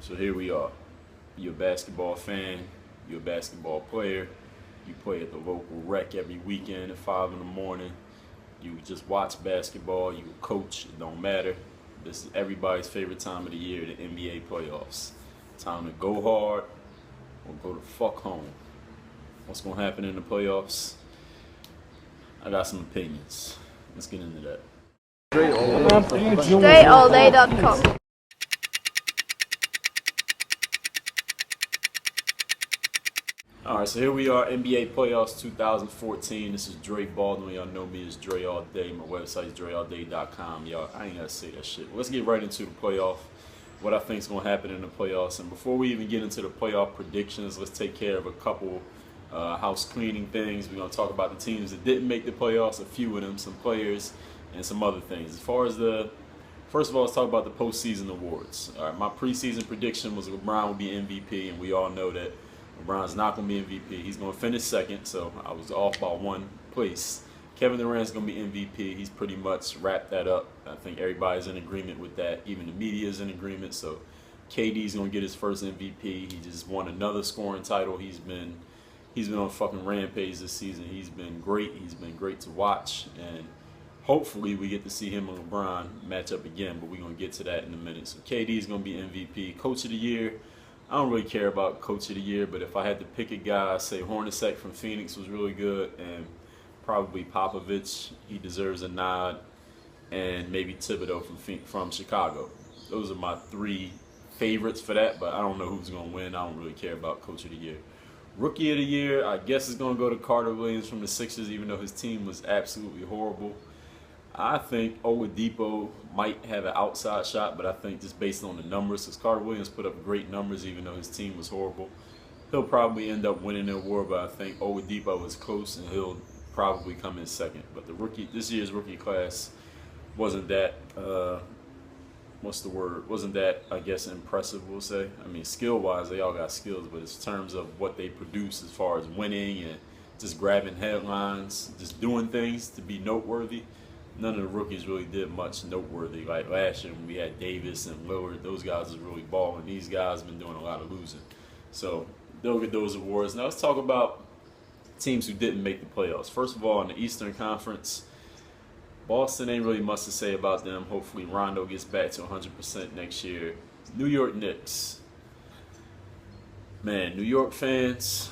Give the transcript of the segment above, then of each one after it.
So here we are. You're a basketball fan, you're a basketball player, you play at the local rec every weekend at 5 in the morning, you just watch basketball, you coach, it don't matter. This is everybody's favorite time of the year, the NBA playoffs. Time to go hard or go the fuck home. What's gonna happen in the playoffs? I got some opinions. Let's get into that. DreAllday.com. Alright, so here we are, NBA Playoffs 2014. This is Dre Baldwin. Y'all know me as DreAllday. My website is DreAllday.com. Y'all, I ain't gotta say that shit. Let's get right into the playoff. What I think is going to happen in the playoffs. And before we even get into the playoff predictions, let's take care of a couple house cleaning things. We're going to talk about the teams that didn't make the playoffs, a few of them, some players, and some other things. As far as first of all, let's talk about the postseason awards. All right, my preseason prediction was LeBron would be MVP, and we all know that LeBron's not going to be MVP. He's going to finish second, so I was off by 1 place. Kevin Durant's going to be MVP. He's pretty much wrapped that up. I think everybody's in agreement with that. Even the media is in agreement. So KD's going to get his first MVP. He just won another scoring title. He's been on a fucking rampage this season. He's been great. He's been great to watch. And hopefully we get to see him and LeBron match up again. But we're going to get to that in a minute. So KD's going to be MVP. Coach of the Year. I don't really care about Coach of the Year. But if I had to pick a guy, I'd say Hornacek from Phoenix was really good. And probably Popovich, he deserves a nod, and maybe Thibodeau from Chicago. Those are my 3 favorites for that, but I don't know who's going to win. I don't really care about Coach of the Year. Rookie of the Year, I guess it's going to go to Carter Williams from the Sixers, even though his team was absolutely horrible. I think Oladipo might have an outside shot, but I think just based on the numbers, because Carter Williams put up great numbers even though his team was horrible, he'll probably end up winning the award, but I think Oladipo is close, and he'll probably come in second. But this year's rookie class wasn't that wasn't that, I guess, impressive, we'll say. I mean, skill-wise, they all got skills, but in terms of what they produce as far as winning and just grabbing headlines, just doing things to be noteworthy, none of the rookies really did much noteworthy. Like last year when we had Davis and Lillard, those guys was really balling. These guys have been doing a lot of losing. So they'll get those awards. Now let's talk about teams who didn't make the playoffs. First of all, in the Eastern Conference, Boston ain't really much to say about them. Hopefully Rondo gets back to 100% next year. New York Knicks. Man, New York fans,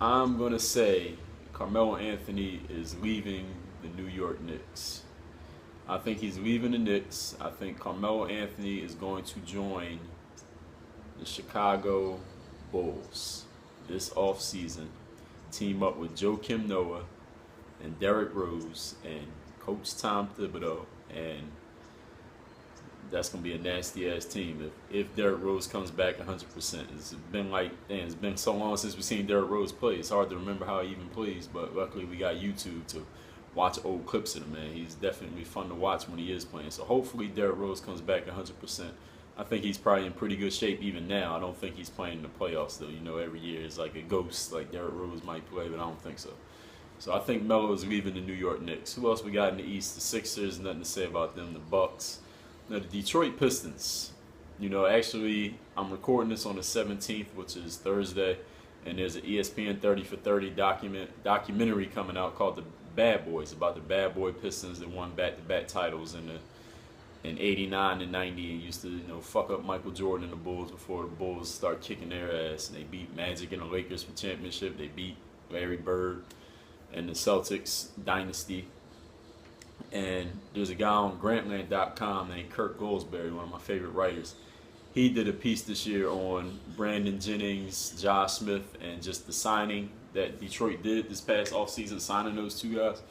I'm going to say Carmelo Anthony is leaving the New York Knicks. I think he's leaving the Knicks. I think Carmelo Anthony is going to join the Chicago Bulls this offseason. Team up with Joakim Noah and Derrick Rose and Coach Tom Thibodeau, and that's gonna be a nasty ass team if Derrick Rose comes back 100%. It's been so long since we've seen Derrick Rose play. It's hard to remember how he even plays, but luckily we got YouTube to watch old clips of him. Man, he's definitely fun to watch when he is playing. So hopefully Derrick Rose comes back 100%. I think he's probably in pretty good shape even now. I don't think he's playing in the playoffs, though. You know, every year is like a ghost. Like Derrick Rose might play, but I don't think so. So I think Melo is leaving the New York Knicks. Who else we got in the East? The Sixers, nothing to say about them. The Bucks. Now, the Detroit Pistons. You know, actually, I'm recording this on the 17th, which is Thursday, and there's an ESPN 30 for 30 documentary coming out called The Bad Boys, about the Bad Boy Pistons that won back-to-back titles in 89 and 90, and used to, you know, fuck up Michael Jordan and the Bulls before the Bulls start kicking their ass. And they beat Magic and the Lakers for championship. They beat Larry Bird and the Celtics dynasty. And there's a guy on Grantland.com named Kirk Goldsberry, one of my favorite writers. He did a piece this year on Brandon Jennings, Josh Smith, and just the signing that Detroit did this past offseason, signing those 2 guys.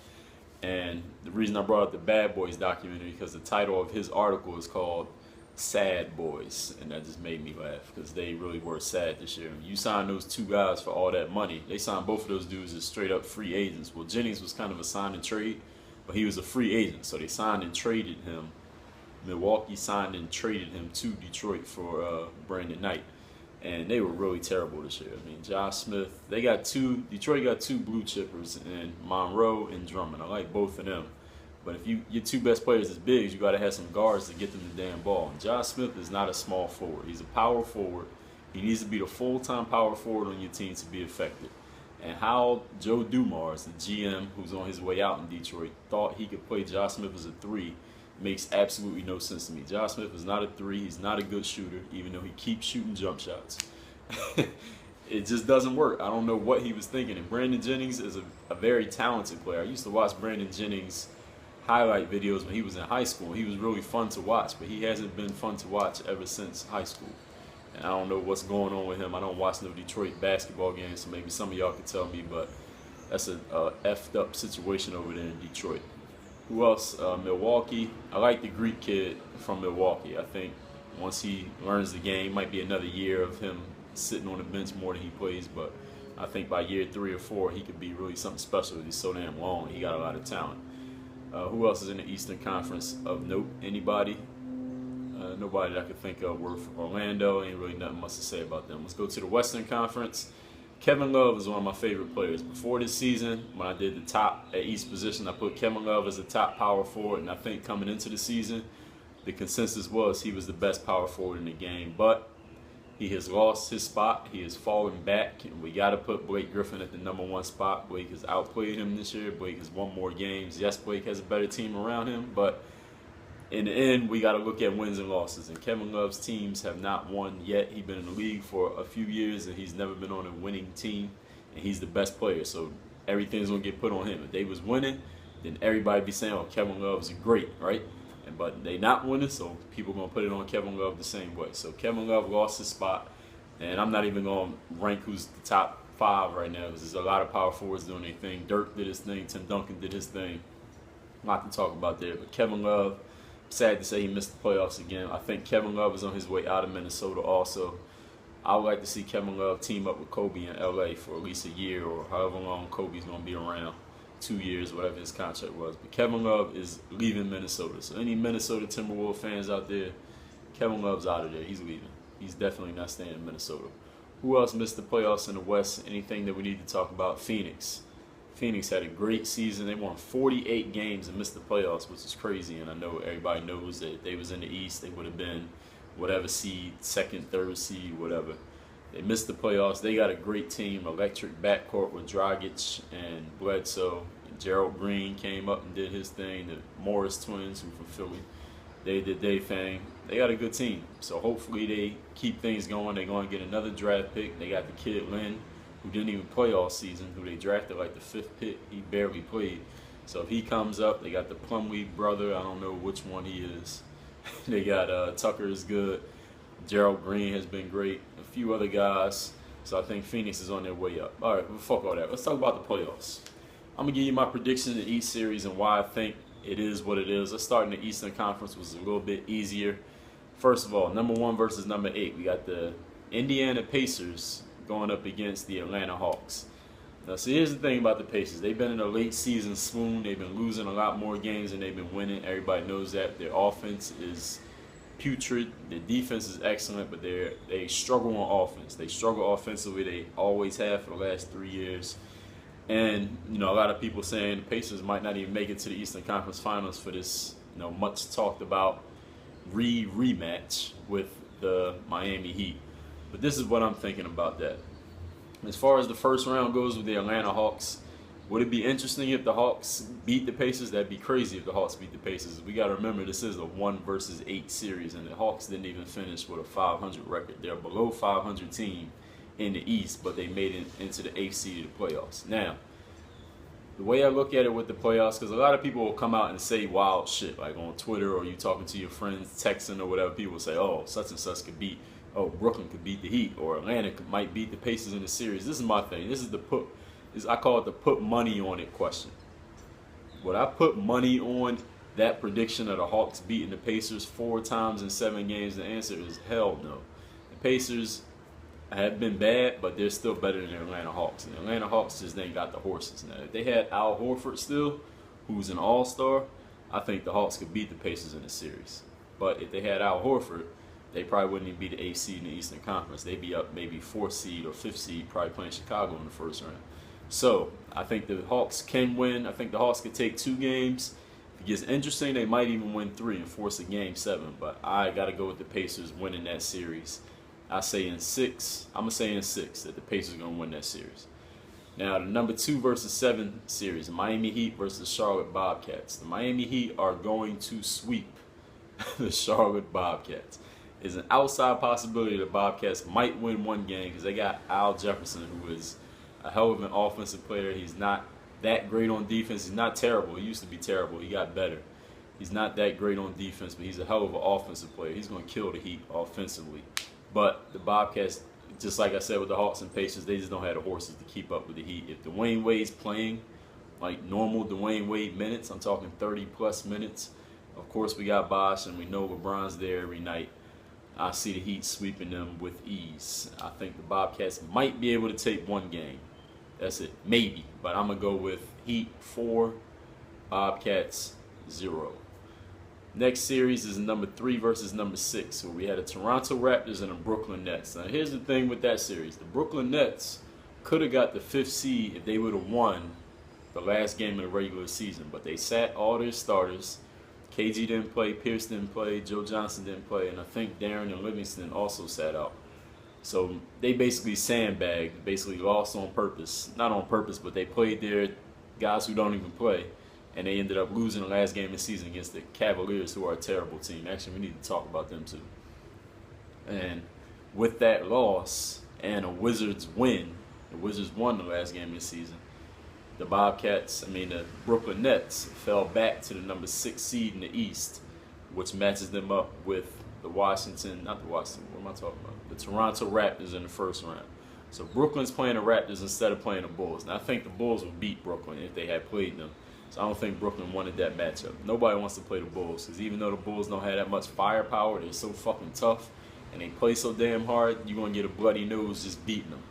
And the reason I brought up the Bad Boys documentary because the title of his article is called Sad Boys, and that just made me laugh because they really were sad this year. You signed those 2 guys for all that money. They signed both of those dudes as straight up free agents. Well, Jennings was kind of a sign and trade, but he was a free agent, so they signed and traded him. Milwaukee signed and traded him to Detroit for Brandon Knight. And they were really terrible this year. I mean, Josh Smith, Detroit got 2 blue chippers, and Monroe and Drummond. I like both of them. But if your two best players is bigs, you got to have some guards to get them the damn ball. And Josh Smith is not a small forward. He's a power forward. He needs to be the full-time power forward on your team to be effective. And how Joe Dumars, the GM who's on his way out in Detroit, thought he could play Josh Smith as a 3 makes absolutely no sense to me. Josh Smith is not a 3. He's not a good shooter, even though he keeps shooting jump shots. It just doesn't work. I don't know what he was thinking. And Brandon Jennings is a very talented player. I used to watch Brandon Jennings highlight videos when he was in high school. He was really fun to watch, but he hasn't been fun to watch ever since high school. And I don't know what's going on with him. I don't watch no Detroit basketball games, so maybe some of y'all could tell me, but that's a effed up situation over there in Detroit. Who else? Milwaukee. I like the Greek kid from Milwaukee. I think once he learns the game, might be another year of him sitting on the bench more than he plays, but I think by year 3 or 4 he could be really something special. He's so damn long. He got a lot of talent. Who else is in the Eastern Conference of note? Anybody? Nobody that I could think of worth Orlando. Ain't really nothing much to say about them. Let's go to the Western Conference. Kevin Love is one of my favorite players. Before this season, when I did the top at each position, I put Kevin Love as a top power forward, and I think coming into the season, the consensus was he was the best power forward in the game. But he has lost his spot. He has fallen back. And we got to put Blake Griffin at the #1 spot. Blake has outplayed him this year. Blake has won more games. Yes, Blake has a better team around him, but in the end, we got to look at wins and losses. And Kevin Love's teams have not won yet. He's been in the league for a few years, and he's never been on a winning team. And he's the best player, so everything's going to get put on him. If they was winning, then everybody be saying, oh, Kevin Love is great, right? But they not winning, so people going to put it on Kevin Love the same way. So Kevin Love lost his spot, and I'm not even going to rank who's the top 5 right now, because there's a lot of power forwards doing their thing. Dirk did his thing. Tim Duncan did his thing. A lot to talk about there. But Kevin Love, sad to say he missed the playoffs again. I think Kevin Love is on his way out of Minnesota also. I would like to see Kevin Love team up with Kobe in LA for at least a year or however long Kobe's going to be around. 2 years, whatever his contract was. But Kevin Love is leaving Minnesota. So any Minnesota Timberwolves fans out there, Kevin Love's out of there. He's leaving. He's definitely not staying in Minnesota. Who else missed the playoffs in the West? Anything that we need to talk about? Phoenix. Phoenix had a great season. They won 48 games and missed the playoffs, which is crazy. And I know everybody knows that if they was in the East, they would have been whatever seed, 2nd, 3rd seed, whatever. They missed the playoffs. They got a great team, electric backcourt with Dragic and Bledsoe. And Gerald Green came up and did his thing. The Morris twins, who from Philly, they did their thing. They got a good team. So hopefully they keep things going. They're going to get another draft pick. They got the kid Lynn, who didn't even play all season, who they drafted like the 5th pick. He barely played. So if he comes up, they got the Plumlee brother. I don't know which one he is. They got Tucker is good. Gerald Green has been great. A few other guys. So I think Phoenix is on their way up. All right, well, fuck all that. Let's talk about the playoffs. I'm going to give you my prediction in each series and why I think it is what it is. Let's start in the Eastern Conference, which is a little bit easier. First of all, #1 versus #8. We got the Indiana Pacers going up against the Atlanta Hawks. Now, see, here's the thing about the Pacers. They've been in a late season swoon. They've been losing a lot more games than they've been winning. Everybody knows that. Their offense is putrid. Their defense is excellent, but they struggle on offense. They struggle offensively. They always have for the last 3 years. And, you know, a lot of people saying the Pacers might not even make it to the Eastern Conference Finals for this, you know, much talked about rematch with the Miami Heat. But this is what I'm thinking about that. As far as the first round goes with the Atlanta Hawks, would it be interesting if the Hawks beat the Pacers? That'd be crazy if the Hawks beat the Pacers. We got to remember this is a 1 versus 8 series, and the Hawks didn't even finish with a 500 record. They're below 500 team in the East, but they made it into the 8th seed of the playoffs. Now, the way I look at it with the playoffs, because a lot of people will come out and say wild shit, like on Twitter or you talking to your friends, texting or whatever. People will say, oh, such and such could beat, oh, Brooklyn could beat the Heat, or Atlanta might beat the Pacers in the series. This is my thing. This is I call it the put money on it question. Would I put money on that prediction of the Hawks beating the Pacers 4 times in 7 games? The answer is hell no. The Pacers have been bad, but they're still better than the Atlanta Hawks. And the Atlanta Hawks just ain't got the horses. Now, if they had Al Horford still, who's an all-star, I think the Hawks could beat the Pacers in the series. But if they had Al Horford, they probably wouldn't even be the 8th seed in the Eastern Conference. They'd be up maybe 4th seed or 5th seed, probably playing Chicago in the first round. So I think the Hawks can win. I think the Hawks could take 2 games. If it gets interesting, they might even win 3 and force a game 7. But I got to go with the Pacers winning that series. I say in 6. I'm going to say in 6 that the Pacers are going to win that series. Now, the number 2 versus 7 series, the Miami Heat versus Charlotte Bobcats. The Miami Heat are going to sweep the Charlotte Bobcats. There's an outside possibility the Bobcats might win 1 game because they got Al Jefferson, who is a hell of an offensive player. He's not that great on defense. He's not terrible. He used to be terrible. He got better. He's not that great on defense, but he's a hell of an offensive player. He's going to kill the Heat offensively. But the Bobcats, just like I said with the Hawks and Pacers, they just don't have the horses to keep up with the Heat. If Dwayne Wade's playing like normal Dwayne Wade minutes, I'm talking 30-plus minutes, of course we got Bosh and we know LeBron's there every night. I see the Heat sweeping them with ease. I think the Bobcats might be able to take 1 game. That's it. Maybe. But I'm going to go with Heat 4, Bobcats 0. Next series is number 3 versus number 6, where we had the Toronto Raptors and the Brooklyn Nets. Now, here's the thing with that series. The Brooklyn Nets could have got the 5th seed if they would have won the last game of the regular season, but they sat all their starters. KG didn't play, Pierce didn't play, Joe Johnson didn't play, and I think Darren and Livingston also sat out. So they basically sandbagged, basically lost on purpose. Not on purpose, but they played their guys who don't even play. And they ended up losing the last game of the season against the Cavaliers, who are a terrible team. Actually, we need to talk about them too. And with that loss and a Wizards win, the Wizards won the last game of the season, the Brooklyn Nets fell back to the number 6 seed in the East, which matches them up with the what am I talking about? The Toronto Raptors in the first round. So Brooklyn's playing the Raptors instead of playing the Bulls. Now, I think the Bulls would beat Brooklyn if they had played them. So I don't think Brooklyn wanted that matchup. Nobody wants to play the Bulls because even though the Bulls don't have that much firepower, they're so fucking tough and they play so damn hard, you're going to get a bloody nose just beating them.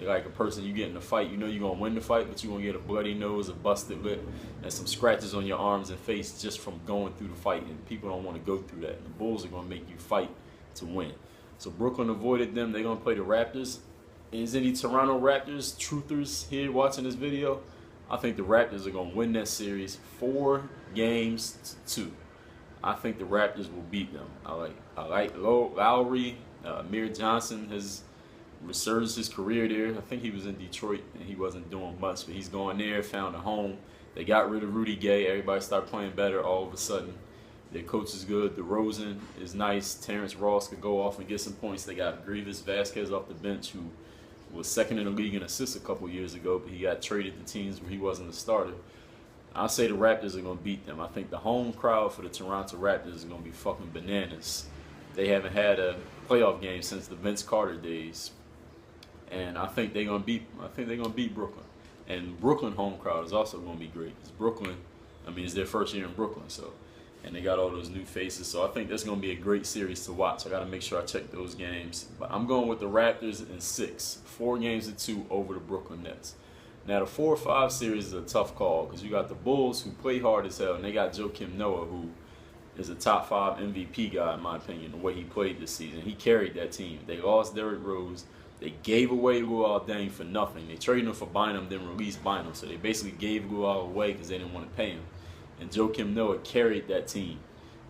You're like a person, you get in a fight, you know you're going to win the fight, but you're going to get a bloody nose, a busted lip, and some scratches on your arms and face just from going through the fight. And people don't want to go through that. And the Bulls are going to make you fight to win. So Brooklyn avoided them. They're going to play the Raptors. Is any Toronto Raptors truthers here watching this video? I think the Raptors are going to win that series 4 games to 2. I think the Raptors will beat them. I like Lowry. Amir Johnson has resurged his career there. I think he was in Detroit and he wasn't doing much, but he's going there, found a home. They got rid of Rudy Gay. Everybody started playing better all of a sudden. Their coach is good. DeRozan is nice. Terrence Ross could go off and get some points. They got Grievous Vasquez off the bench, who was second in the league in assists a couple years ago, but he got traded to teams where he wasn't a starter. I say the Raptors are going to beat them. I think the home crowd for the Toronto Raptors is going to be fucking bananas. They haven't had a playoff game since the Vince Carter days, and I think they're going to beat Brooklyn. And Brooklyn home crowd is also going to be great. It's Brooklyn. It's their first year in Brooklyn, and they got all those new faces. So I think that's going to be a great series to watch. I got to make sure I check those games. But I'm going with the Raptors in 6, 4 games to 2 over the Brooklyn Nets. Now, the 4-5 series is a tough call because you got the Bulls, who play hard as hell, and they got Joakim Noah, who is a top 5 MVP guy, in my opinion, the way he played this season. He carried that team. They lost Derrick Rose. They gave away Luol Deng for nothing. They traded him for Bynum, then released Bynum. So they basically gave Luol away because they didn't want to pay him. And Joakim Noah carried that team.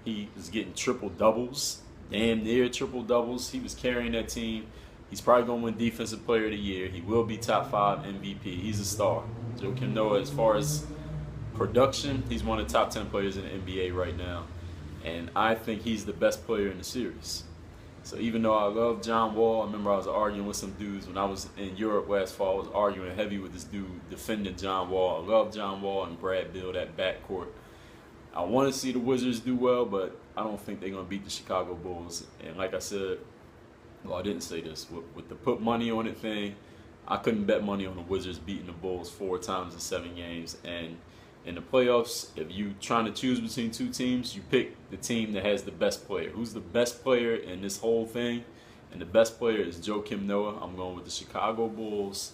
He was getting triple-doubles, damn near triple-doubles. He was carrying that team. He's probably going to win Defensive Player of the Year. He will be top 5 MVP. He's a star. Joakim Noah, as far as production, he's one of the top 10 players in the NBA right now. And I think he's the best player in the series. So even though I love John Wall, I remember I was arguing with some dudes when I was in Europe last fall. I was arguing heavy with this dude defending John Wall. I love John Wall and Brad Beal, that backcourt. I want to see the Wizards do well, but I don't think they're going to beat the Chicago Bulls. And like I said, well, I didn't say this. With the put money on it thing, I couldn't bet money on the Wizards beating the Bulls 4 times in 7 games. And in the playoffs, if you're trying to choose between 2 teams, you pick the team that has the best player. Who's the best player in this whole thing? And the best player is Joakim Noah. I'm going with the Chicago Bulls.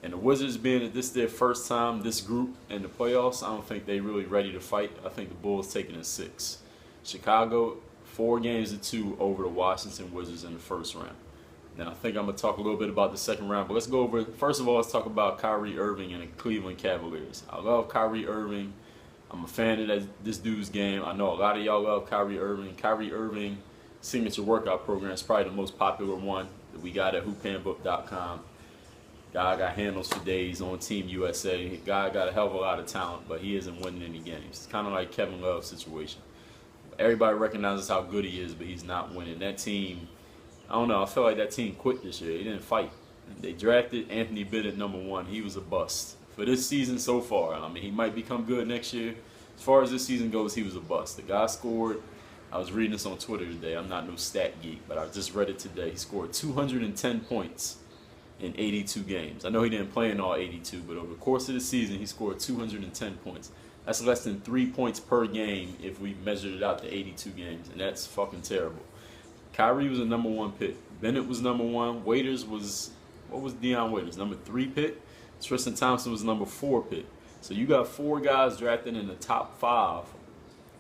And the Wizards, being that this is their first time, this group in the playoffs, I don't think they're really ready to fight. I think the Bulls taking it 6. Chicago, 4 games to 2 over the Washington Wizards in the first round. Now, I think I'm going to talk a little bit about the second round, but let's go over, first of all, let's talk about Kyrie Irving and the Cleveland Cavaliers. I love Kyrie Irving. I'm a fan of this dude's game. I know a lot of y'all love Kyrie Irving. Kyrie Irving signature workout program is probably the most popular one that we got at hoophandbook.com. Guy got handles for days on Team USA. Guy got a hell of a lot of talent, but he isn't winning any games. It's kind of like Kevin Love's situation. Everybody recognizes how good he is, but he's not winning. That team, I don't know, I feel like that team quit this year. They didn't fight. They drafted Anthony Bennett #1. He was a bust. For this season so far, I mean, he might become good next year. As far as this season goes, he was a bust. The guy scored, I was reading this on Twitter today. I'm not no stat geek, but I just read it today. He scored 210 points in 82 games. I know he didn't play in all 82, but over the course of the season, he scored 210 points. That's less than 3 points per game if we measured it out to 82 games, and that's fucking terrible. Kyrie was a #1 pick. Bennett was #1. Waiters was, what was Deion Waiters? #3 pick. Tristan Thompson was #4 pick. So you got 4 guys drafted in the top 5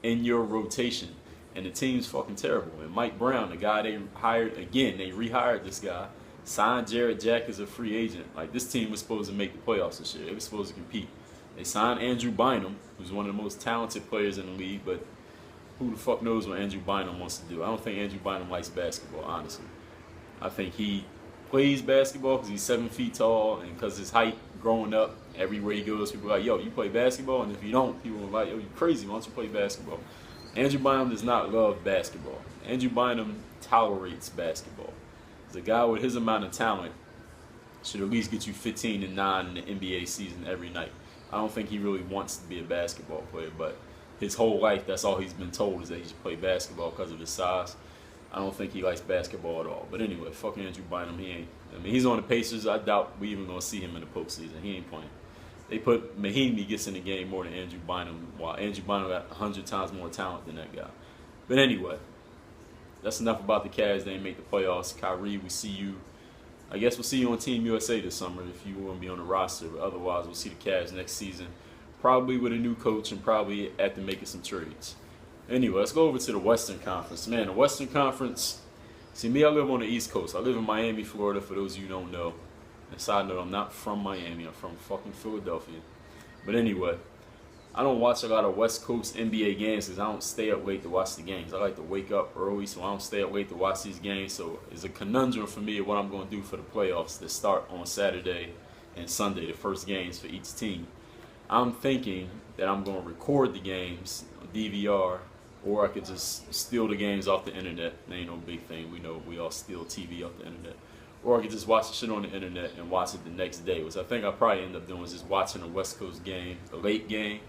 in your rotation, and the team's fucking terrible. And Mike Brown, the guy they hired, again, they rehired this guy, signed Jarrett Jack as a free agent. Like, this team was supposed to make the playoffs this year. They were supposed to compete. They signed Andrew Bynum, who's one of the most talented players in the league, but who the fuck knows what Andrew Bynum wants to do? I don't think Andrew Bynum likes basketball, honestly. I think he plays basketball because he's 7 feet tall, and because his height growing up, everywhere he goes, people are like, yo, you play basketball? And if you don't, people are like, yo, you crazy, why don't you play basketball? Andrew Bynum does not love basketball. Andrew Bynum tolerates basketball. The guy with his amount of talent should at least get you 15 and 9 in the NBA season every night. I don't think he really wants to be a basketball player, but his whole life, that's all he's been told, is that he should play basketball because of his size. I don't think he likes basketball at all. But anyway, fuck Andrew Bynum. He ain't. I mean, he's on the Pacers. I doubt we even gonna see him in the postseason. He ain't playing. They put Mahinmi gets in the game more than Andrew Bynum, while Andrew Bynum got 100 times more talent than that guy. But anyway, that's enough about the Cavs. They ain't make the playoffs. Kyrie, we see you. I guess we'll see you on Team USA this summer if you want to be on the roster. But otherwise, we'll see the Cavs next season, probably with a new coach and probably after making some trades. Anyway, let's go over to the Western Conference. Man, the Western Conference, see me, I live on the East Coast. I live in Miami, Florida, for those of you who don't know. And side note, I'm not from Miami. I'm from fucking Philadelphia. But anyway, I don't watch a lot of West Coast NBA games because I don't stay up late to watch the games. I like to wake up early, so I don't stay up late to watch these games. So it's a conundrum for me of what I'm going to do for the playoffs that start on Saturday and Sunday, the first games for each team. I'm thinking that I'm going to record the games on DVR, or I could just steal the games off the internet. That ain't no big thing. We know we all steal TV off the internet. Or I could just watch the shit on the internet and watch it the next day, which I think I'll probably end up doing is just watching a West Coast game, a late game,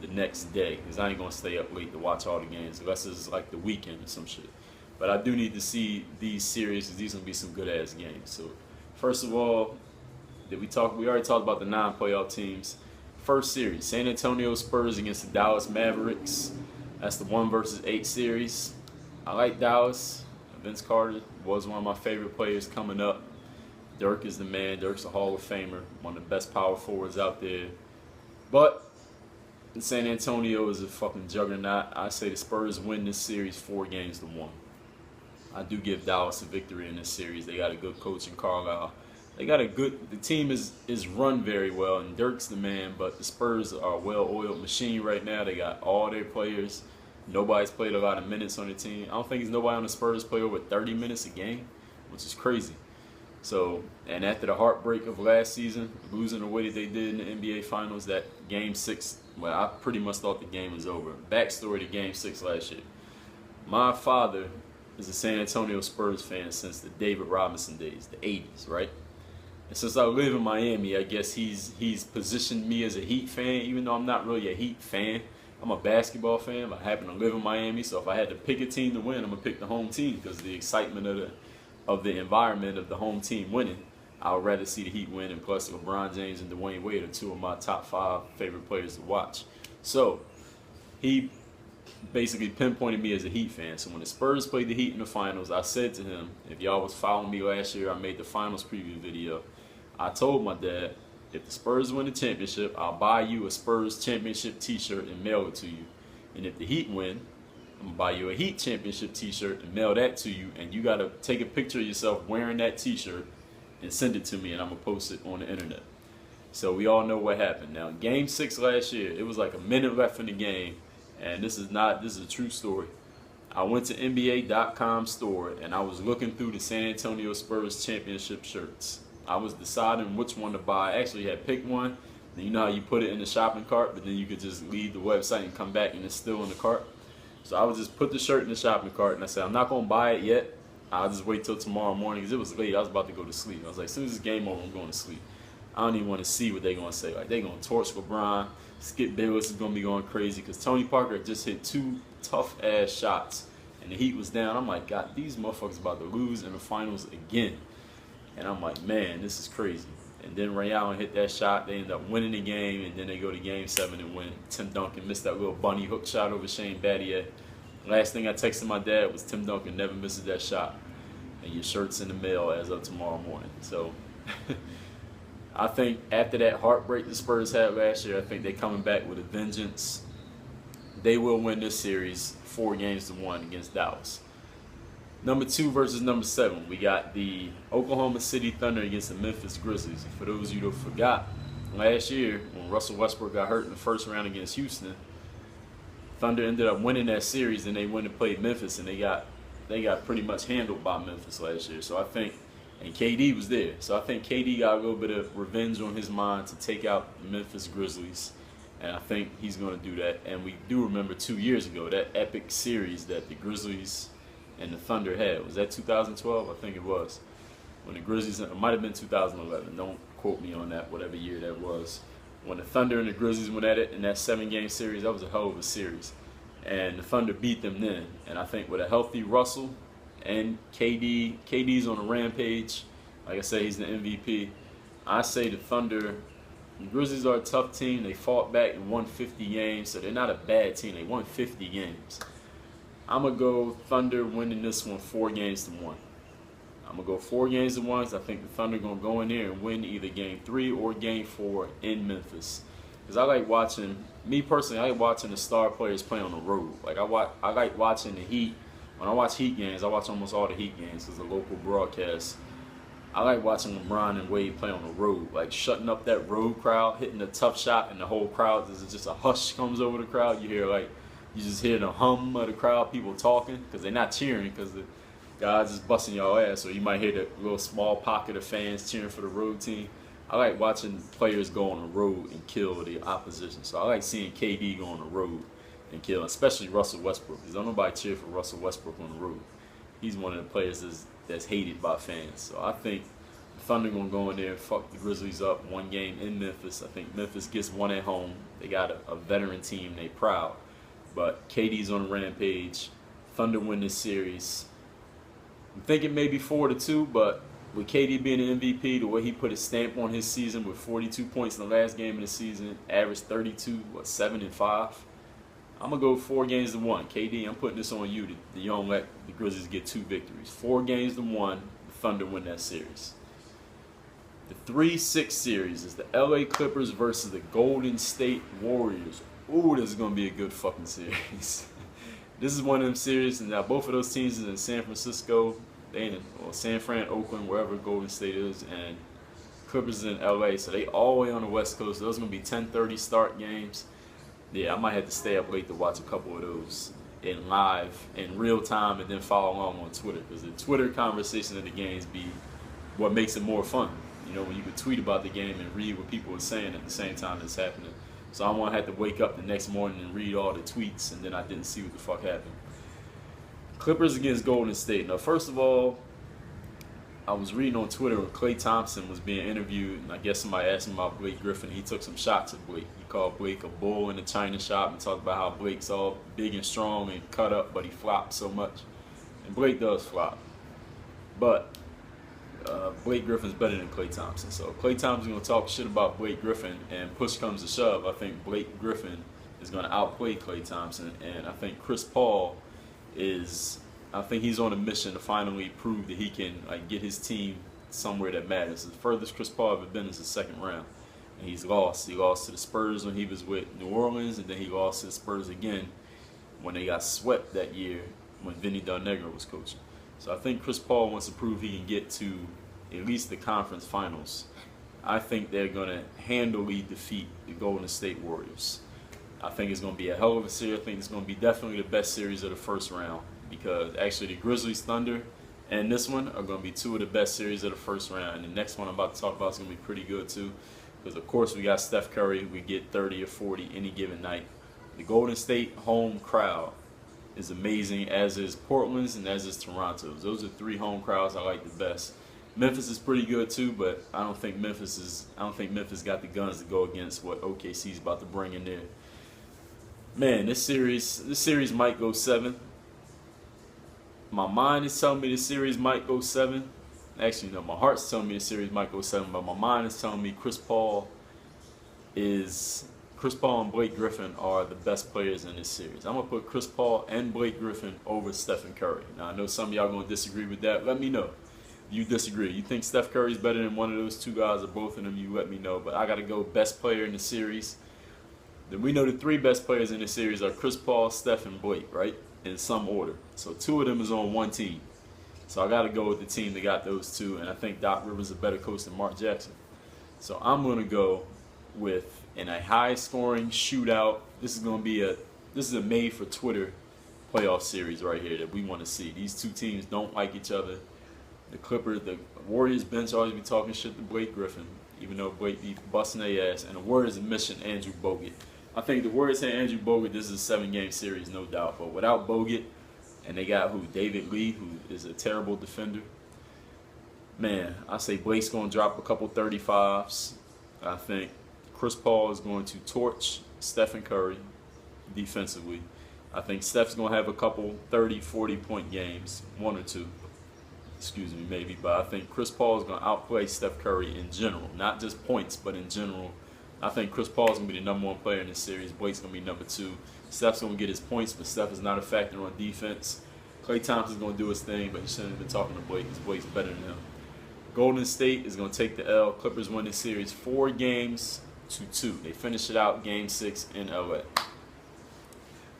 the next day. Because I ain't going to stay up late to watch all the games unless it's like the weekend or some shit. But I do need to see these series because these are going to be some good-ass games. So, first of all, we already talked about the 9 playoff teams. First series, San Antonio Spurs against the Dallas Mavericks. That's the 1 versus 8 series. I like Dallas. Vince Carter was one of my favorite players coming up. Dirk is the man. Dirk's a Hall of Famer, one of the best power forwards out there. But San Antonio is a fucking juggernaut. I say the Spurs win this series 4-1. I do give Dallas a victory in this series. They got a good coach in Carlisle. The team is run very well, and Dirk's the man, but the Spurs are a well-oiled machine right now. They got all their players. Nobody's played a lot of minutes on the team. I don't think there's nobody on the Spurs play over 30 minutes a game, which is crazy. So, and after the heartbreak of last season, losing the way that they did in the NBA Finals, that Game 6, well, I pretty much thought the game was over. Backstory to Game 6 last year. My father is a San Antonio Spurs fan since the David Robinson days, the 80s, right? And since I live in Miami, I guess he's positioned me as a Heat fan, even though I'm not really a Heat fan. I'm a basketball fan, but I happen to live in Miami, so if I had to pick a team to win, I'm going to pick the home team because the excitement of the environment of the home team winning, I would rather see the Heat win, and plus LeBron James and Dwayne Wade are 2 of my top 5 favorite players to watch. So he basically pinpointed me as a Heat fan. So when the Spurs played the Heat in the finals, I said to him, if y'all was following me last year, I made the finals preview video. I told my dad, if the Spurs win the championship, I'll buy you a Spurs championship t-shirt and mail it to you. And if the Heat win, I'm going to buy you a Heat championship t-shirt and mail that to you. And you got to take a picture of yourself wearing that t-shirt and send it to me, and I'm going to post it on the internet. So we all know what happened. Now, Game 6 last year, it was like a minute left in the game, and this is a true story. I went to NBA.com store, and I was looking through the San Antonio Spurs championship shirts. I was deciding which one to buy. I actually had picked one. Then you know how you put it in the shopping cart, but then you could just leave the website and come back and it's still in the cart. So I would just put the shirt in the shopping cart, and I said, I'm not going to buy it yet. I'll just wait till tomorrow morning, because it was late. I was about to go to sleep. I was like, as soon as this game over, I'm going to sleep. I don't even want to see what they're going to say. Like, they're going to torch LeBron. Skip Bayless is going to be going crazy, because Tony Parker just hit 2 tough-ass shots, and the heat was down. I'm like, God, these motherfuckers about to lose in the finals again. And I'm like, man, this is crazy. And then Ray Allen hit that shot. They end up winning the game, and then they go to Game 7 and win. Tim Duncan missed that little bunny hook shot over Shane Battier. Last thing I texted my dad was, Tim Duncan never misses that shot. And your shirt's in the mail as of tomorrow morning. So I think after that heartbreak the Spurs had last year, I think they're coming back with a vengeance. They will win this series 4-1 against Dallas. Number 2 versus number 7. We got the Oklahoma City Thunder against the Memphis Grizzlies. For those of you that forgot, last year when Russell Westbrook got hurt in the first round against Houston, Thunder ended up winning that series, and they went and played Memphis, and they got pretty much handled by Memphis last year. So I think, and KD was there, so I think KD got a little bit of revenge on his mind to take out the Memphis Grizzlies, and I think he's going to do that. And we do remember 2 years ago that epic series that the Grizzlies and the Thunder had. Was that 2012? I think it was. When the Grizzlies, it might have been 2011. Don't quote me on that, whatever year that was. When the Thunder and the Grizzlies went at it in that 7-game series, that was a hell of a series. And the Thunder beat them then. And I think with a healthy Russell and KD's on a rampage. Like I said, he's the MVP. I say the Thunder, the Grizzlies are a tough team. They fought back and won 50 games, so they're not a bad team. They won 50 games. I'm going to go Thunder winning this one 4-1. I'm going to go 4-1 because I think the Thunder going to go in there and win either Game 3 or Game 4 in Memphis. Because I like watching, me personally, I like watching the star players play on the road. Like I like watching the Heat. When I watch Heat games, I watch almost all the Heat games because the local broadcast. I like watching LeBron and Wade play on the road, like shutting up that road crowd, hitting a tough shot, and the whole crowd, there's just a hush comes over the crowd. You just hear the hum of the crowd, people talking, because they're not cheering because the guys just busting y'all ass. Or you might hear the little small pocket of fans cheering for the road team. I like watching players go on the road and kill the opposition. So I like seeing KD go on the road and kill, especially Russell Westbrook, because don't nobody cheer for Russell Westbrook on the road. He's one of the players that's hated by fans. So I think the Thunder going to go in there and fuck the Grizzlies up 1 game in Memphis. I think Memphis gets 1 at home. They got a veteran team. They proud. But KD's on a rampage. Thunder win this series. I'm thinking maybe 4-2, but with KD being the MVP, the way he put his stamp on his season with 42 points in the last game of the season, averaged 32, 7 and 5. I'm going to go 4-1. KD, I'm putting this on you. You don't let the Grizzlies get 2 victories. 4-1, the Thunder win that series. The 3-6 series is the LA Clippers versus the Golden State Warriors. Ooh, this is going to be a good fucking series. This is one of them series, and now both of those teams is in San Francisco. They in San Fran, Oakland, wherever Golden State is, and Clippers is in LA, so they all the way on the West Coast. Those are going to be 10:30 start games. Yeah, I might have to stay up late to watch a couple of those in real time, and then follow along on Twitter, because the Twitter conversation of the games be what makes it more fun. You know, when you can tweet about the game and read what people are saying at the same time it's happening. So I won't have to wake up the next morning and read all the tweets, and then I didn't see what the fuck happened. Clippers against Golden State. Now, first of all, I was reading on Twitter when Klay Thompson was being interviewed, and I guess somebody asked him about Blake Griffin. He took some shots at Blake. He called Blake a bull in the china shop and talked about how Blake's all big and strong and cut up, but he flops so much. And Blake does flop. But Blake Griffin's better than Klay Thompson. So Klay Thompson's going to talk shit about Blake Griffin, and push comes to shove, I think Blake Griffin is going to outplay Klay Thompson. And I think Chris Paul he's on a mission to finally prove that he can get his team somewhere that matters. The furthest Chris Paul ever been is the second round. And he's lost. He lost to the Spurs when he was with New Orleans, and then he lost to the Spurs again when they got swept that year when Vinny Del Negro was coaching. So I think Chris Paul wants to prove he can get to at least the conference finals. I think they're going to handily defeat the Golden State Warriors. I think it's going to be a hell of a series. I think it's going to be definitely the best series of the first round, because actually the Grizzlies, Thunder, and this one are going to be two of the best series of the first round. And the next one I'm about to talk about is going to be pretty good too, because of course we got Steph Curry. We get 30 or 40 any given night. The Golden State home crowd is amazing, as is Portland's and as is Toronto's. Those are three home crowds I like the best. Memphis is pretty good too, but I don't think Memphis got the guns to go against what OKC's about to bring in there. Man, this series might go 7. My mind is telling me the series might go 7. Actually, no, my heart's telling me the series might go 7, but my mind is telling me Chris Paul and Blake Griffin are the best players in this series. I'm going to put Chris Paul and Blake Griffin over Stephen Curry. Now, I know some of y'all going to disagree with that. Let me know. You disagree. You think Steph Curry's better than one of those two guys or both of them, you let me know. But I got to go best player in the series. Then we know the three best players in the series are Chris Paul, Steph, and Blake, right? In some order. So two of them is on one team. So I got to go with the team that got those two. And I think Doc Rivers is a better coach than Mark Jackson. So I'm going to go with, in a high-scoring shootout, this is a made-for-Twitter playoff series right here that we want to see. These two teams don't like each other. The Warriors bench always be talking shit to Blake Griffin, even though Blake be busting their ass. And the Warriors are missing Andrew Bogut. I think the Warriors had Andrew Bogut. This is a 7-game series, no doubt. But without Bogut, and they got David Lee, who is a terrible defender. Man, I say Blake's going to drop a couple 35s. I think Chris Paul is going to torch Stephen Curry defensively. I think Steph's going to have a couple 30, 40-point games, one or two. Excuse me, maybe. But I think Chris Paul is going to outplay Steph Curry in general. Not just points, but in general. I think Chris Paul is going to be the number 1 player in this series. Blake's going to be number 2. Steph's going to get his points, but Steph is not a factor on defense. Klay Thompson's going to do his thing, but he shouldn't have been talking to Blake, because Blake's better than him. Golden State is going to take the L. Clippers win this series 4-2. They finish it out Game 6 in LA.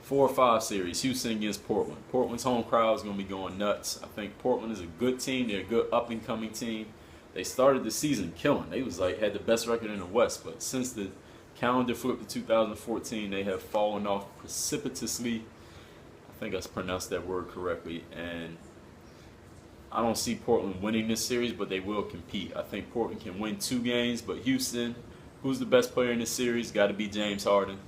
4-5 series, Houston against Portland. Portland's home crowd is going to be going nuts. I think Portland is a good team. They're a good up-and-coming team. They started the season killing. They had the best record in the West, but since the calendar flipped to 2014, they have fallen off precipitously. I think I pronounced that word correctly. And I don't see Portland winning this series, but they will compete. I think Portland can win 2 games, but Houston, who's the best player in this series? Got to be James Harden.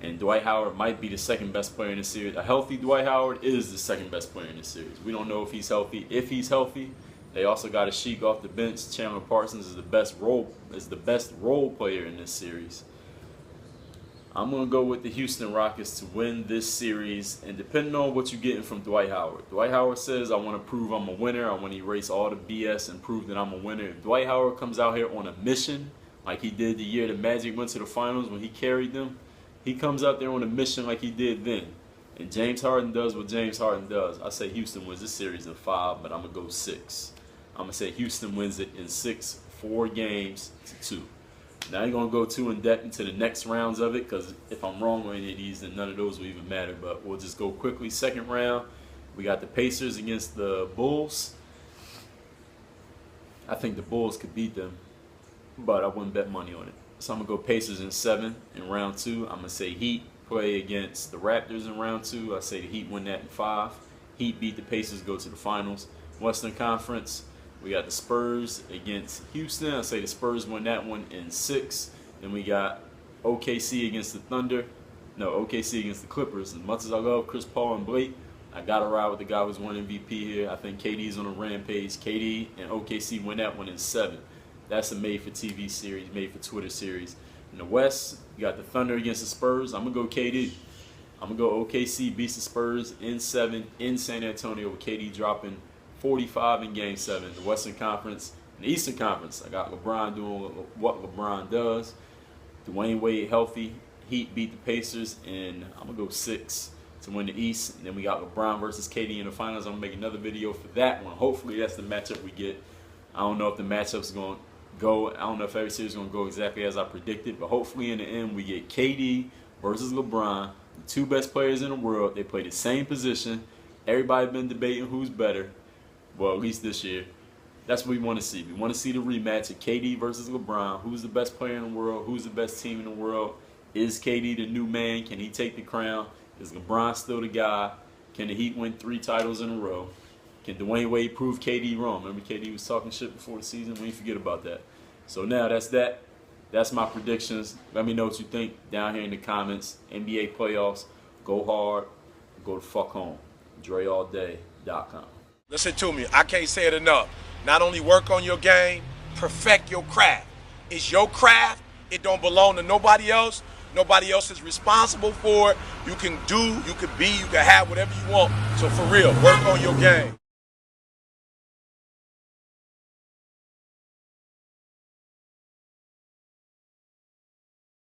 And Dwight Howard might be the second best player in the series. A healthy Dwight Howard is the second best player in the series. We don't know if he's healthy. If he's healthy, they also got a Sheik off the bench. Chandler Parsons is the best role player in this series. I'm going to go with the Houston Rockets to win this series. And depending on what you're getting from Dwight Howard. Dwight Howard says, I want to prove I'm a winner. I want to erase all the BS and prove that I'm a winner. If Dwight Howard comes out here on a mission, like he did the year the Magic went to the finals when he carried them, he comes out there on a mission like he did then. And James Harden does what James Harden does. I say Houston wins this series in 5, but I'm going to go 6. I'm going to say Houston wins it in 6, 4-2. Now I'm going to go too in depth into the next rounds of it, because if I'm wrong on any of these, then none of those will even matter. But we'll just go quickly. Second round, we got the Pacers against the Bulls. I think the Bulls could beat them, but I wouldn't bet money on it. So I'm going to go Pacers in 7 in round 2. I'm going to say Heat play against the Raptors in round 2. I say the Heat win that in 5. Heat beat the Pacers, go to the finals. Western Conference, we got the Spurs against Houston. I say the Spurs win that one in 6. Then we got OKC against the Thunder. No, OKC against the Clippers. As much as I love Chris Paul and Blake, I got to ride with the guy who's won MVP here. I think KD's on a rampage. KD and OKC win that one in 7. That's a made-for-TV series, made-for-Twitter series. In the West, you got the Thunder against the Spurs. I'm going to go KD. I'm going to go OKC beats the Spurs in 7 in San Antonio with KD dropping 45 in Game 7. The Western Conference. In the Eastern Conference, I got LeBron doing what LeBron does. Dwayne Wade healthy. Heat beat the Pacers, and I'm going to go 6 to win the East. And then we got LeBron versus KD in the finals. I'm going to make another video for that one. Hopefully that's the matchup we get. I don't know if the matchup's going to go. I don't know if every series is going to go exactly as I predicted, but hopefully in the end we get KD versus LeBron, the 2 best players in the world. They play the same position. Everybody been debating who's better. Well, at least this year. That's what we want to see. We want to see the rematch of KD versus LeBron. Who's the best player in the world? Who's the best team in the world? Is KD the new man? Can he take the crown? Is LeBron still the guy? Can the Heat win 3 titles in a row? Can Dwayne Wade prove KD wrong? Remember KD was talking shit before the season? We ain't forget about that. So now that's that. That's my predictions. Let me know what you think down here in the comments. NBA playoffs. Go hard. Go the fuck home. DreAllday.com. Listen to me. I can't say it enough. Not only work on your game, perfect your craft. It's your craft. It don't belong to nobody else. Nobody else is responsible for it. You can do, you can be, you can have whatever you want. So for real, work on your game.